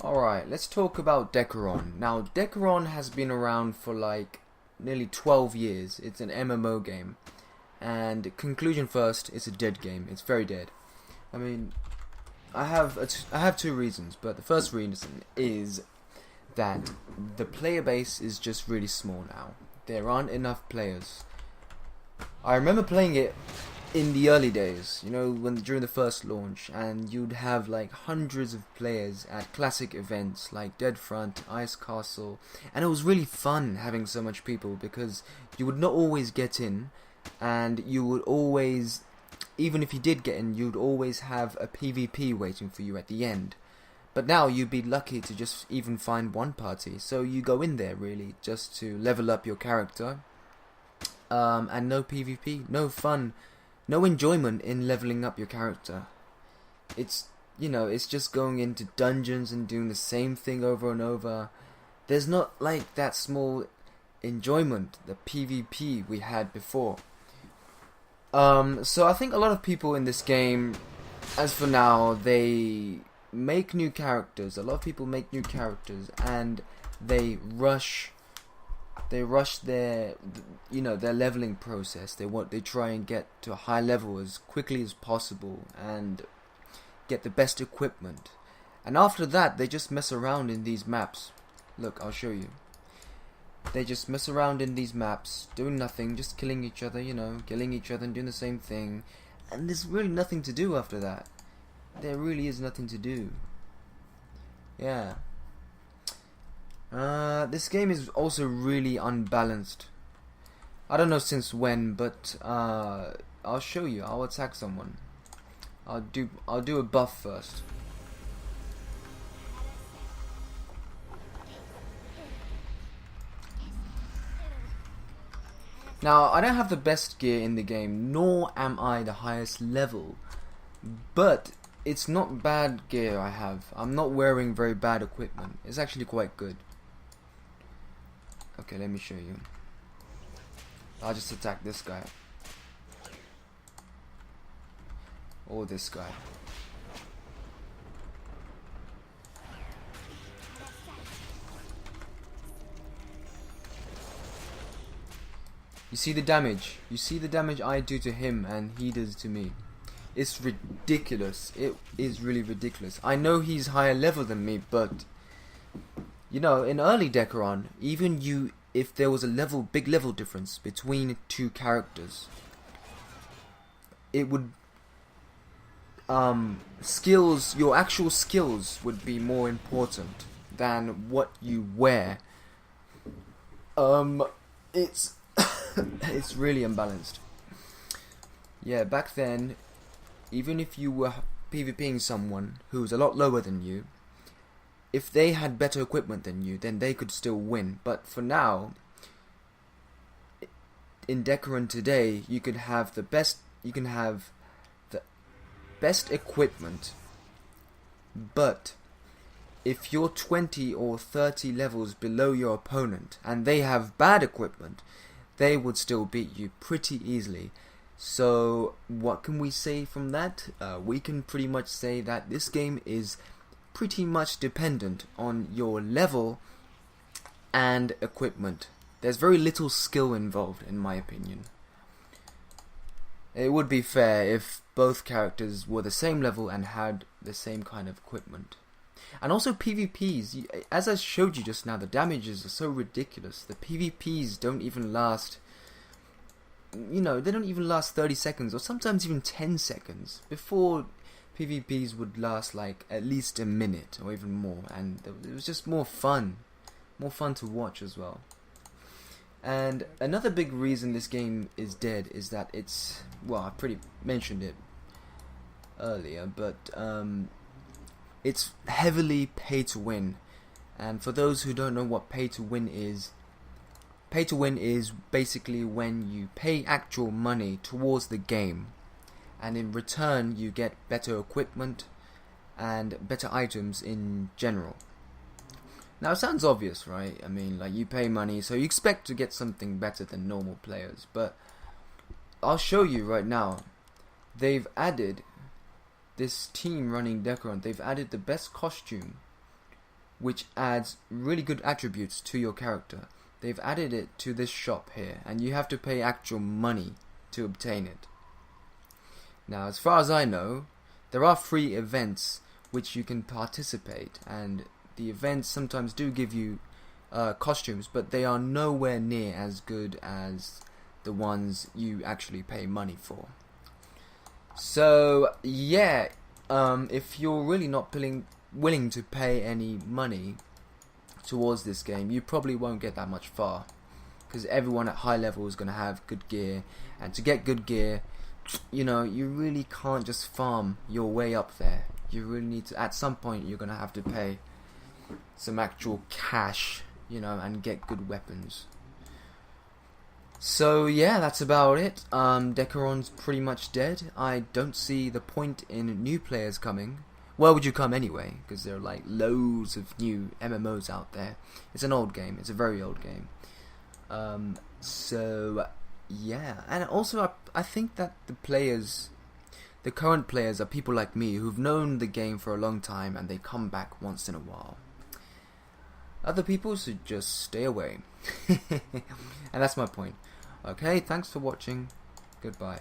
Alright, let's talk about Dekaron. Now, Dekaron has been around for like nearly 12 years. It's an MMO game. And conclusion first, it's a dead game. It's very dead. I mean, I have two reasons, but the first reason is that the player base is just really small now. There aren't enough players. I remember playing it in the early days, you know, when during the first launch, and you'd have like hundreds of players at classic events like Dead Front, Ice Castle, and it was really fun having so much people because you would not always get in, and you would always, even if you did get in, you'd always have a PvP waiting for you at the end. But now you'd be lucky to just even find one party, so you go in there really just to level up your character, and no PvP, no fun, no enjoyment in leveling up your character. It's, you know, it's just going into dungeons and doing the same thing over and over. There's not like that small enjoyment, the PvP we had before. So I think a lot of people in this game, as for now, they make new characters. A lot of people make new characters and they rush their, you know, their leveling process. They try and get to a high level as quickly as possible and get the best equipment. And after that, they just mess around in these maps. Look, I'll show you. They just mess around in these maps, doing nothing, just killing each other, you know, killing each other and doing the same thing. And there's really nothing to do after that. There really is nothing to do. Yeah. This game is also really unbalanced. I don't know since when, but I'll show you. I'll attack someone. I'll do a buff first. Now, I don't have the best gear in the game, nor am I the highest level, but it's not bad gear I have. I'm not wearing very bad equipment. It's actually quite good. Okay, let me show you. I'll just attack this guy. Or this guy. You see the damage? You see the damage I do to him and he does to me. It's ridiculous. It is really ridiculous. I know he's higher level than me, but you know, in early Dekaron, even if there was a big level difference between two characters, it would skills, your actual skills would be more important than what you wear. It's it's really unbalanced. Yeah, back then, even if you were PvPing someone who was a lot lower than you, if they had better equipment than you, then they could still win. But for now, in Dekaron today, you can have the best equipment, but if you're 20 or 30 levels below your opponent and they have bad equipment, they would still beat you pretty easily. So what can we say from that? We can pretty much say that this game is pretty much dependent on your level and equipment. There's very little skill involved, in my opinion. It would be fair if both characters were the same level and had the same kind of equipment. And also PvPs, as I showed you just now, the damages are so ridiculous. The PvPs don't even last, you know, they don't even last 30 seconds or sometimes even 10 seconds. Before, PvPs would last like at least a minute or even more, and it was just more fun to watch as well. And another big reason this game is dead is that it's, well, I pretty mentioned it earlier, but it's heavily pay to win. And for those who don't know what pay to win is basically when you pay actual money towards the game, and in return you get better equipment and better items in general. Now it sounds obvious, right? I mean, like, you pay money, so you expect to get something better than normal players, but I'll show you right now. They've added, this team running Dekaron, they've added the best costume which adds really good attributes to your character. They've added it to this shop here, and you have to pay actual money to obtain it. Now, as far as I know, there are free events which you can participate, and the events sometimes do give you costumes, but they are nowhere near as good as the ones you actually pay money for. So yeah, if you're really not willing to pay any money towards this game, you probably won't get that much far, because everyone at high level is going to have good gear, and to get good gear, you know, you really can't just farm your way up there. You really need to, at some point you're going to have to pay some actual cash, you know, and get good weapons. So yeah, that's about it. Dekaron's pretty much dead. I don't see the point in new players coming. Where would you come anyway? Because there are like loads of new MMOs out there. It's an old game. It's a very old game. So yeah, and also I think that the current players are people like me who've known the game for a long time, and they come back once in a while. Other people should just stay away. And that's my point. Okay, thanks for watching. Goodbye.